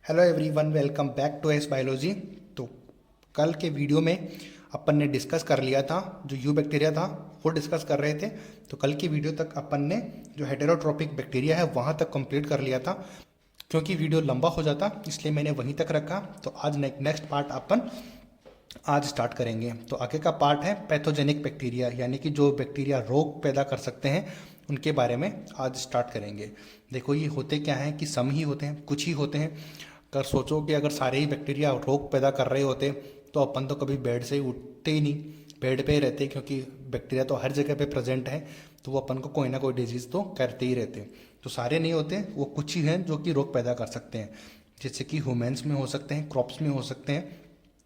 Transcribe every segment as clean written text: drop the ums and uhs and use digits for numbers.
Hello everyone, welcome back to S biology. तो कल के वीडियो में अपन ने डिस्कस कर लिया था, जो यू बैक्टीरिया था वो डिस्कस कर रहे थे। तो कल की वीडियो तक अपन ने जो हेटेरोट्रोपिक बैक्टीरिया है वहाँ तक कंप्लीट कर लिया था। क्योंकि वीडियो लंबा हो जाता इसलिए मैंने वहीं तक रखा। तो आज नेक्स्ट पार्ट अपन आज स्टार्ट करेंगे। तो आगे का पार्ट है पैथोजेनिक बैक्टीरिया, यानी कि जो बैक्टीरिया रोग पैदा कर सकते हैं उनके बारे में आज स्टार्ट करेंगे। देखो, ये होते क्या हैं कि सम ही होते हैं, कुछ ही होते हैं। अगर सोचो कि अगर सारे ही बैक्टीरिया रोग पैदा कर रहे होते तो अपन तो कभी बेड से ही उठते ही नहीं, बेड पे ही रहते, क्योंकि बैक्टीरिया तो हर जगह पे प्रेजेंट है। तो वो अपन को कोई ना कोई डिजीज़ तो करते ही रहते। तो सारे नहीं होते, वो कुछ ही हैं जो कि रोग पैदा कर सकते हैं। जैसे कि ह्यूमन्स में हो सकते हैं, क्रॉप्स में हो सकते हैं।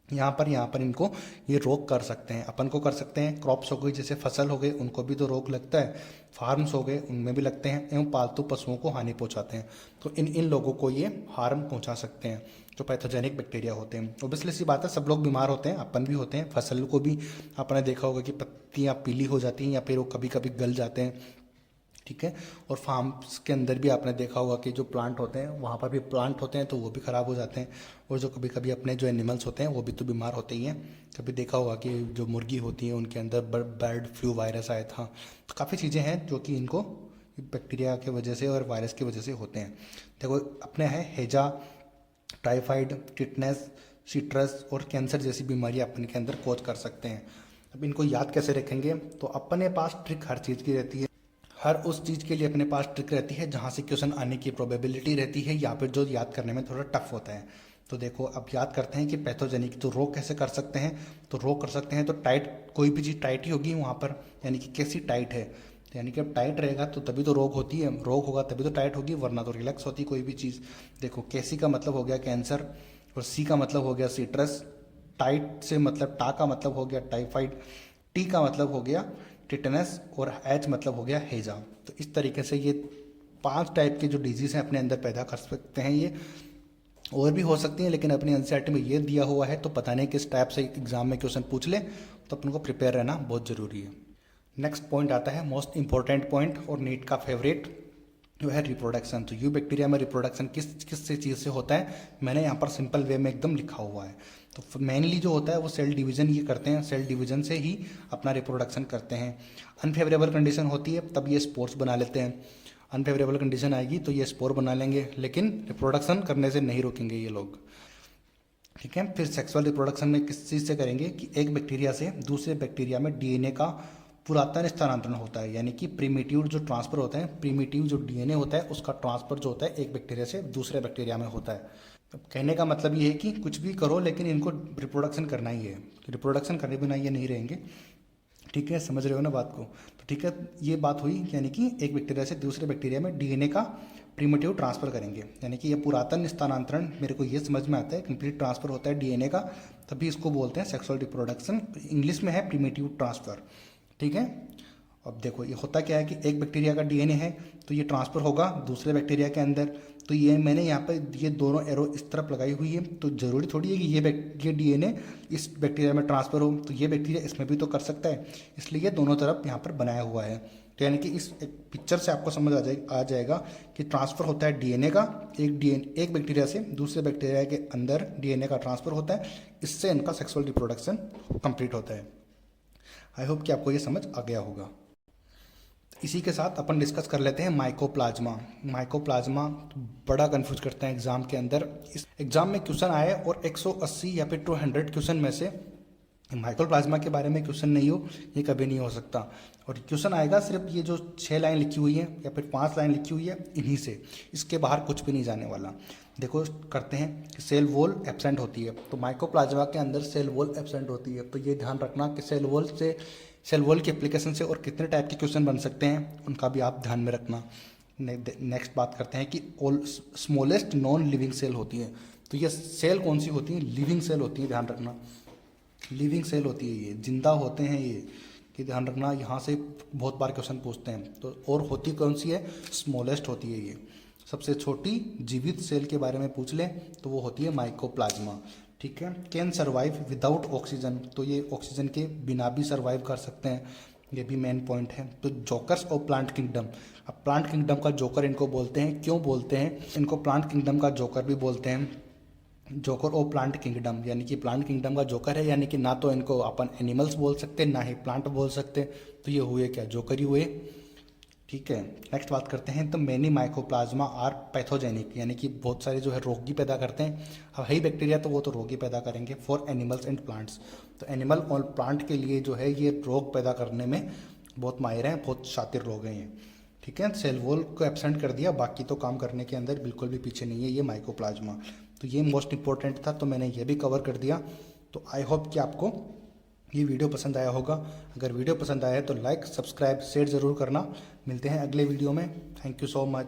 यहाँ पर इनको ये रोग कर सकते हैं, अपन को कर सकते हैं। क्रॉप्स हो गई, जैसे फसल हो गई, उनको भी तो रोग लगता है। फार्म्स हो गए, उनमें भी लगते हैं। एवं पालतू पशुओं को हानि पहुंचाते हैं। तो इन इन लोगों को ये हार्म पहुंचा सकते हैं, जो पैथोजेनिक बैक्टीरिया होते हैं। ओबियसली सी बात है, सब लोग बीमार होते हैं, अपन भी होते हैं। फसल को भी आपने देखा होगा कि पत्तियाँ पीली हो जाती हैं या फिर वो कभी कभी गल जाते हैं। ठीक है। और फार्म्स के अंदर भी आपने देखा होगा कि जो प्लांट होते हैं वहाँ पर भी प्लांट होते हैं तो वो भी ख़राब हो जाते हैं। और जो कभी कभी अपने जो एनिमल्स होते हैं वो भी तो बीमार होते ही हैं। कभी देखा होगा कि जो मुर्गी होती है उनके अंदर बर्ड फ्लू वायरस आया था। तो काफ़ी चीज़ें हैं जो कि इनको बैक्टीरिया की वजह से और वायरस की वजह से होते हैं। देखो, अपने हैं हैजा, टाइफाइड, टिटनेस, सीट्रस और कैंसर जैसी बीमारियां अपन के अंदर कोज कर सकते हैं। अब इनको याद कैसे रखेंगे? तो अपने पास ट्रिक हर चीज़ की रहती है। हर उस चीज़ के लिए अपने पास ट्रिक रहती है जहाँ से क्वेश्चन आने की प्रोबेबिलिटी रहती है, या फिर जो याद करने में थोड़ा टफ होता है। तो देखो, अब याद करते हैं कि पैथोजेनिक तो रोग कैसे कर सकते हैं। तो रोग कर सकते हैं तो टाइट, कोई भी चीज़ टाइट ही होगी वहाँ पर, यानी कि कैसी टाइट है। तो यानी कि अब टाइट रहेगा तो तभी तो रोग होती है, रोग होगा तभी तो टाइट होगी, वरना तो रिलैक्स होती कोई भी चीज़। देखो, कैसी का मतलब हो गया कैंसर, और सी का मतलब हो गया सीट्रस। टाइट से मतलब टा का मतलब हो गया टाइफाइड, टी का मतलब हो गया टिटनस, और एच मतलब हो गया हेजा। तो इस तरीके से ये 5 टाइप के जो डिजीज़ हैं अपने अंदर पैदा कर सकते हैं ये। और भी हो सकती हैं, लेकिन अपनी एनसीईआरटी में ये दिया हुआ है तो पता नहीं किस टाइप से एग्जाम में क्वेश्चन पूछ ले, तो अपन को प्रिपेयर रहना बहुत ज़रूरी है। नेक्स्ट पॉइंट आता है मोस्ट इंपॉर्टेंट पॉइंट और नीट का फेवरेट, जो है रिप्रोडक्शन। तो यू बैक्टीरिया में रिप्रोडक्शन किस किस से चीज़ से होता है, मैंने यहाँ पर सिंपल वे में एकदम लिखा हुआ है। तो मेनली जो होता है वो सेल डिवीजन ये करते हैं, सेल डिवीजन से ही अपना रिप्रोडक्शन करते हैं। अनफेवरेबल कंडीशन होती है तब ये स्पोर्स बना लेते हैं। अनफेवरेबल कंडीशन आएगी तो ये स्पोर बना लेंगे, लेकिन रिप्रोडक्शन करने से नहीं रोकेंगे ये लोग। ठीक है। फिर सेक्सुअल रिप्रोडक्शन में किस चीज़ से करेंगे कि एक बैक्टीरिया से दूसरे बैक्टीरिया में डीएनए का पुरातन स्थानांतरण होता है, यानी कि प्रीमिटिव जो ट्रांसफर होता है, प्रीमिटिव जो डीएनए होता है उसका ट्रांसफर जो होता है एक बैक्टीरिया से दूसरे बैक्टीरिया में होता है। अब कहने का मतलब ये है कि कुछ भी करो लेकिन इनको रिप्रोडक्शन करना ही है, रिप्रोडक्शन करने बिना ये नहीं रहेंगे। ठीक है, समझ रहे हो ना बात को? तो ठीक है, ये बात हुई, यानी कि एक बैक्टीरिया से दूसरे बैक्टीरिया में डीएनए का प्रीमिटिव ट्रांसफर करेंगे, यानी कि ये पुरातन स्थानांतरण मेरे को ये समझ में आता है, कंप्लीट ट्रांसफर होता है डीएनए का, तभी इसको बोलते हैं सेक्सुअल रिप्रोडक्शन। इंग्लिश में है प्रीमिटिव ट्रांसफर। ठीक है। अब देखो, ये होता क्या है कि एक बैक्टीरिया का डीएनए है तो ये ट्रांसफर होगा दूसरे बैक्टीरिया के अंदर। तो ये मैंने यहाँ पे ये दोनों एरो इस तरफ लगाई हुई है, तो ज़रूरी थोड़ी है कि ये डीएनए इस बैक्टीरिया में ट्रांसफर हो, तो ये बैक्टीरिया इसमें भी तो कर सकता है, इसलिए दोनों तरफ यहाँ पर बनाया हुआ है। तो यानी कि इस पिक्चर से आपको समझ आ जाएगा कि ट्रांसफ़र होता है डीएनए का, एक बैक्टीरिया से दूसरे बैक्टीरिया के अंदर डीएनए का ट्रांसफ़र होता है, इससे इनका सेक्सुअल रिप्रोडक्शन कंप्लीट होता है। आई होप कि आपको ये समझ आ गया होगा। इसी के साथ अपन डिस्कस कर लेते हैं माइकोप्लाज्मा। माइकोप्लाज्मा बड़ा कंफ्यूज करते हैं एग्जाम के अंदर। इस एग्जाम में क्वेश्चन आए और 180 या फिर 200 क्वेश्चन में से माइकोप्लाज्मा के बारे में क्वेश्चन नहीं हो, ये कभी नहीं हो सकता। और क्वेश्चन आएगा सिर्फ ये जो 6 लाइन लिखी हुई है या फिर 5 लाइन लिखी हुई है इन्हीं से, इसके बाहर कुछ भी नहीं जाने वाला। देखो, करते हैं कि सेल वॉल एब्सेंट होती है, तो माइकोप्लाज्मा के अंदर सेल वॉल एब्सेंट होती है। तो ये ध्यान रखना कि सेल वॉल की एप्लीकेशन से और कितने टाइप के क्वेश्चन बन सकते हैं उनका भी आप ध्यान में रखना। नेक्स्ट बात करते हैं कि स्मॉलेस्ट नॉन लिविंग सेल होती है। तो ये सेल कौन सी होती है? लिविंग सेल होती है, ध्यान रखना। लिविंग सेल होती है, ये जिंदा होते हैं ये, कि ध्यान रखना, यहाँ से बहुत बार क्वेश्चन पूछते हैं। तो और होती कौन सी है? स्मॉलेस्ट होती है ये, सबसे छोटी जीवित सेल के बारे में पूछ ले तो वो होती है माइकोप्लाज्मा। ठीक है। कैन सर्वाइव विदाउट ऑक्सीजन, तो ये ऑक्सीजन के बिना भी सर्वाइव कर सकते हैं, ये भी मेन पॉइंट है। तो जोकर्स और प्लांट किंगडम, अब प्लांट किंगडम का जोकर इनको बोलते हैं। क्यों बोलते हैं इनको? प्लांट किंगडम का जोकर भी बोलते हैं जोकर ऑफ प्लांट किंगडम, यानी कि प्लांट किंगडम का जोकर है, यानी कि ना तो इनको अपन एनिमल्स बोल सकते ना ही प्लांट बोल सकते, तो ये हुए क्या, जोकर ही हुए। ठीक है, नेक्स्ट बात करते हैं। तो मैनी माइकोप्लाज्मा आर पैथोजेनिक, यानी कि बहुत सारे जो है रोगी पैदा करते हैं। अब है ही बैक्टीरिया तो वो तो रोगी पैदा करेंगे फॉर एनिमल्स एंड प्लांट्स। तो एनिमल और प्लांट के लिए जो है ये रोग पैदा करने में बहुत माहिर हैं, बहुत शातिर लोग हैं ये। ठीक है, सेल वॉल को एब्सेंट कर दिया, बाकी तो काम करने के अंदर बिल्कुल भी पीछे नहीं है ये माइकोप्लाज्मा। तो ये मोस्ट इंपॉर्टेंट था, तो मैंने ये भी कवर कर दिया। तो आई होप कि आपको ये वीडियो पसंद आया होगा। अगर वीडियो पसंद आया है तो लाइक सब्सक्राइब शेयर ज़रूर करना। मिलते हैं अगले वीडियो में। Thank you so much.